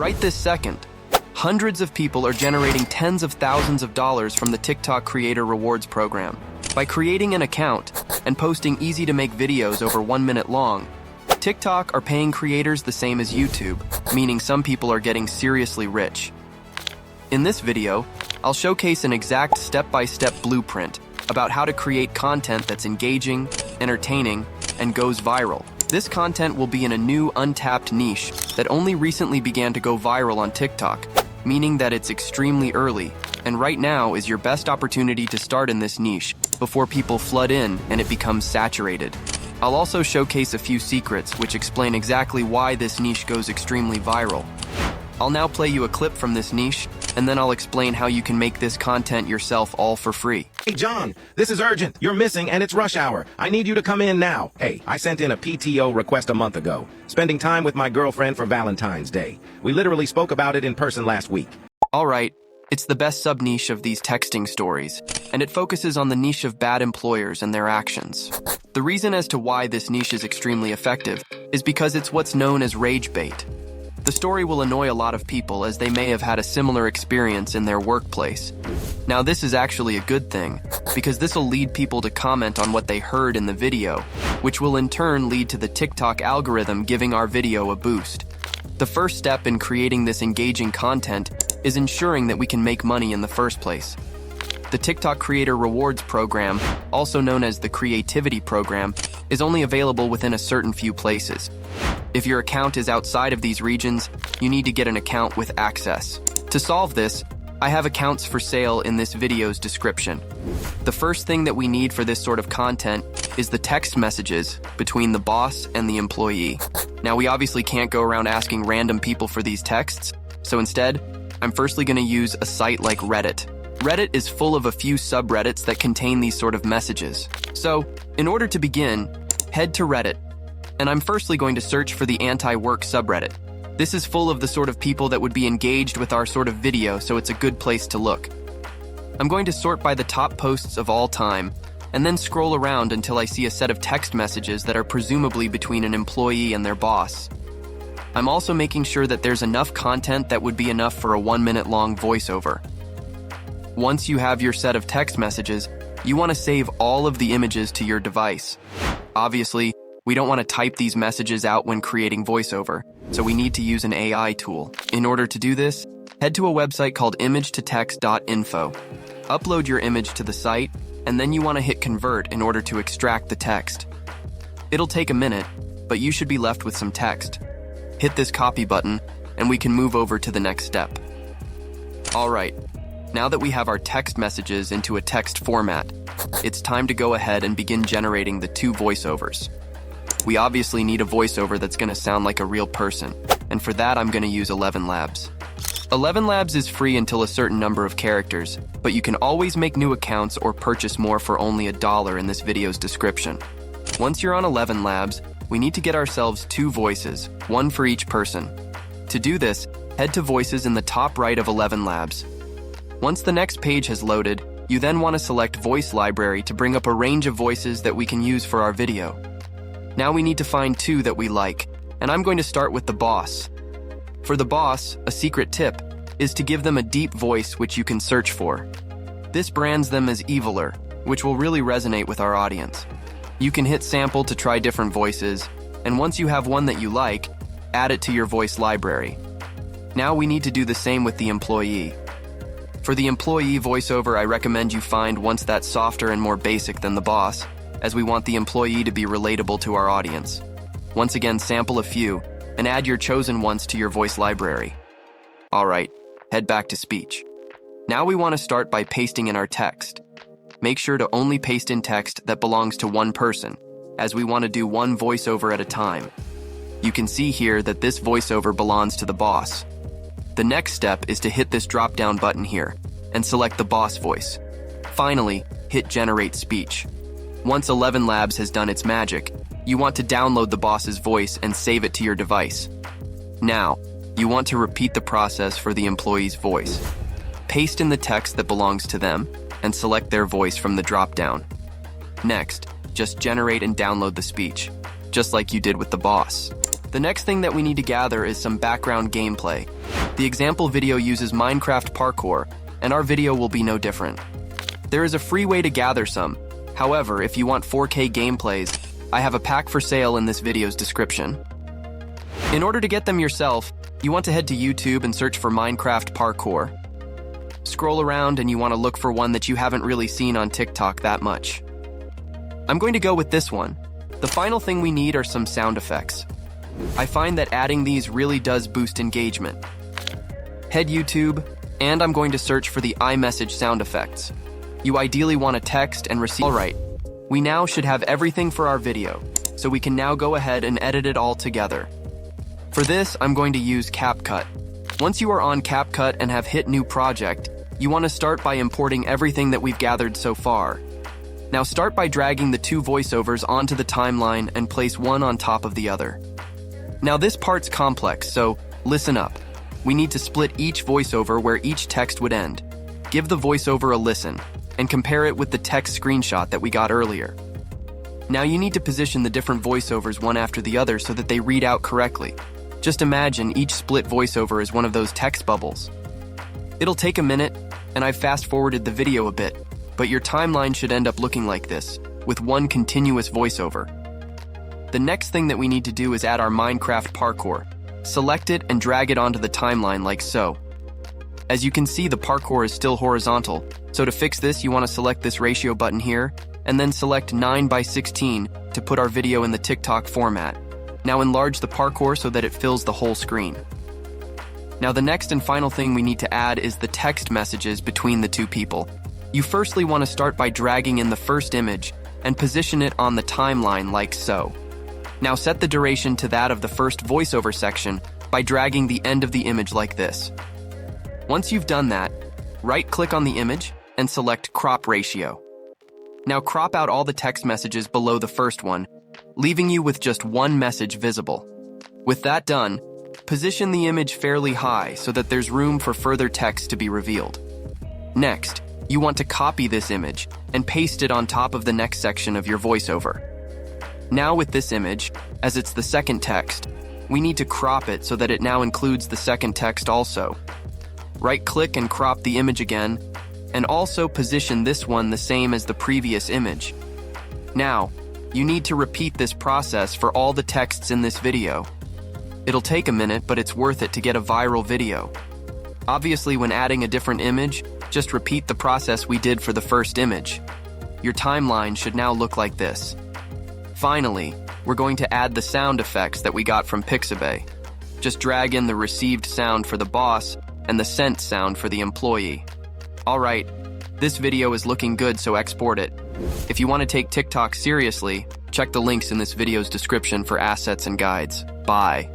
Right this second, hundreds of people are generating tens of thousands of dollars from the TikTok Creator Rewards program. By creating an account and posting easy-to-make videos over 1 minute long, TikTok are paying creators the same as YouTube, meaning some people are getting seriously rich. In this video, I'll showcase an exact step-by-step blueprint about how to create content that's engaging, entertaining, and goes viral. This content will be in a new, untapped niche that only recently began to go viral on TikTok, meaning that it's extremely early, and right now is your best opportunity to start in this niche before people flood in and it becomes saturated. I'll also showcase a few secrets which explain exactly why this niche goes extremely viral. I'll now play you a clip from this niche, and then I'll explain how you can make this content yourself all for free. Hey John, this is urgent. You're missing and it's rush hour. I need you to come in now. Hey, I sent in a PTO request a month ago. Spending time with my girlfriend for Valentine's Day. We literally spoke about it in person last week. Alright, it's the best sub-niche of these texting stories, and it focuses on the niche of bad employers and their actions. The reason as to why this niche is extremely effective is because it's what's known as rage bait. The story will annoy a lot of people as they may have had a similar experience in their workplace. Now this is actually a good thing, because this will lead people to comment on what they heard in the video, which will in turn lead to the TikTok algorithm giving our video a boost. The first step in creating this engaging content is ensuring that we can make money in the first place. The TikTok Creator Rewards program, also known as the Creativity Program, is only available within a certain few places. If your account is outside of these regions, you need to get an account with access. To solve this, I have accounts for sale in this video's description. The first thing that we need for this sort of content is the text messages between the boss and the employee. Now we obviously can't go around asking random people for these texts, so instead, I'm firstly going to use a site like Reddit. Reddit is full of a few subreddits that contain these sort of messages. So, in order to begin, head to Reddit. And I'm firstly going to search for the anti-work subreddit. This is full of the sort of people that would be engaged with our sort of video, so it's a good place to look. I'm going to sort by the top posts of all time, and then scroll around until I see a set of text messages that are presumably between an employee and their boss. I'm also making sure that there's enough content that would be enough for a 1 minute long voiceover. Once you have your set of text messages, you want to save all of the images to your device. Obviously, we don't want to type these messages out when creating voiceover, so we need to use an AI tool. In order to do this, head to a website called image-to-text.info. Upload your image to the site, and then you want to hit convert in order to extract the text. It'll take a minute, but you should be left with some text. Hit this copy button, and we can move over to the next step. Alright, now that we have our text messages into a text format, it's time to go ahead and begin generating the two voiceovers. We obviously need a voiceover that's going to sound like a real person, and for that I'm going to use Elevenlabs. Elevenlabs is free until a certain number of characters, but you can always make new accounts or purchase more for only $1 in this video's description. Once you're on Elevenlabs, we need to get ourselves two voices, one for each person. To do this, head to Voices in the top right of Elevenlabs. Once the next page has loaded, you then want to select Voice Library to bring up a range of voices that we can use for our video. Now we need to find two that we like, and I'm going to start with the boss. For the boss, a secret tip is to give them a deep voice which you can search for. This brands them as eviler, which will really resonate with our audience. You can hit sample to try different voices, and once you have one that you like, add it to your voice library. Now we need to do the same with the employee. For the employee voiceover, I recommend you find one that's softer and more basic than the boss, as we want the employee to be relatable to our audience. Once again, sample a few, and add your chosen ones to your voice library. Alright, head back to speech. Now we want to start by pasting in our text. Make sure to only paste in text that belongs to one person, as we want to do one voiceover at a time. You can see here that this voiceover belongs to the boss. The next step is to hit this drop-down button here, and select the boss voice. Finally, hit Generate Speech. Once Elevenlabs has done its magic, you want to download the boss's voice and save it to your device. Now, you want to repeat the process for the employee's voice. Paste in the text that belongs to them, and select their voice from the drop-down. Next, just generate and download the speech, just like you did with the boss. The next thing that we need to gather is some background gameplay. The example video uses Minecraft parkour, and our video will be no different. There is a free way to gather some. However, if you want 4K gameplays, I have a pack for sale in this video's description. In order to get them yourself, you want to head to YouTube and search for Minecraft parkour. Scroll around and you want to look for one that you haven't really seen on TikTok that much. I'm going to go with this one. The final thing we need are some sound effects. I find that adding these really does boost engagement. Head YouTube, and I'm going to search for the iMessage sound effects. You ideally want a text and receive. Alright, we now should have everything for our video, so we can now go ahead and edit it all together. For this, I'm going to use CapCut. Once you are on CapCut and have hit new project, you want to start by importing everything that we've gathered so far. Now start by dragging the two voiceovers onto the timeline and place one on top of the other. Now this part's complex, so listen up. We need to split each voiceover where each text would end. Give the voiceover a listen, and compare it with the text screenshot that we got earlier. Now you need to position the different voiceovers one after the other so that they read out correctly. Just imagine each split voiceover is one of those text bubbles. It'll take a minute, and I've fast-forwarded the video a bit, but your timeline should end up looking like this, with one continuous voiceover. The next thing that we need to do is add our Minecraft parkour. Select it and drag it onto the timeline like so. As you can see, the parkour is still horizontal, so to fix this, you want to select this ratio button here, and then select 9:16 to put our video in the TikTok format. Now enlarge the parkour so that it fills the whole screen. Now the next and final thing we need to add is the text messages between the two people. You firstly want to start by dragging in the first image and position it on the timeline like so. Now set the duration to that of the first voiceover section by dragging the end of the image like this. Once you've done that, right-click on the image and select Crop Ratio. Now crop out all the text messages below the first one, leaving you with just one message visible. With that done, position the image fairly high so that there's room for further text to be revealed. Next, you want to copy this image and paste it on top of the next section of your voiceover. Now with this image, as it's the second text, we need to crop it so that it now includes the second text also. Right-click and crop the image again, and also position this one the same as the previous image. Now, you need to repeat this process for all the texts in this video. It'll take a minute, but it's worth it to get a viral video. Obviously, when adding a different image, just repeat the process we did for the first image. Your timeline should now look like this. Finally, we're going to add the sound effects that we got from Pixabay. Just drag in the received sound for the boss and the sent sound for the employee. Alright, this video is looking good, so export it. If you want to take TikTok seriously, check the links in this video's description for assets and guides. Bye.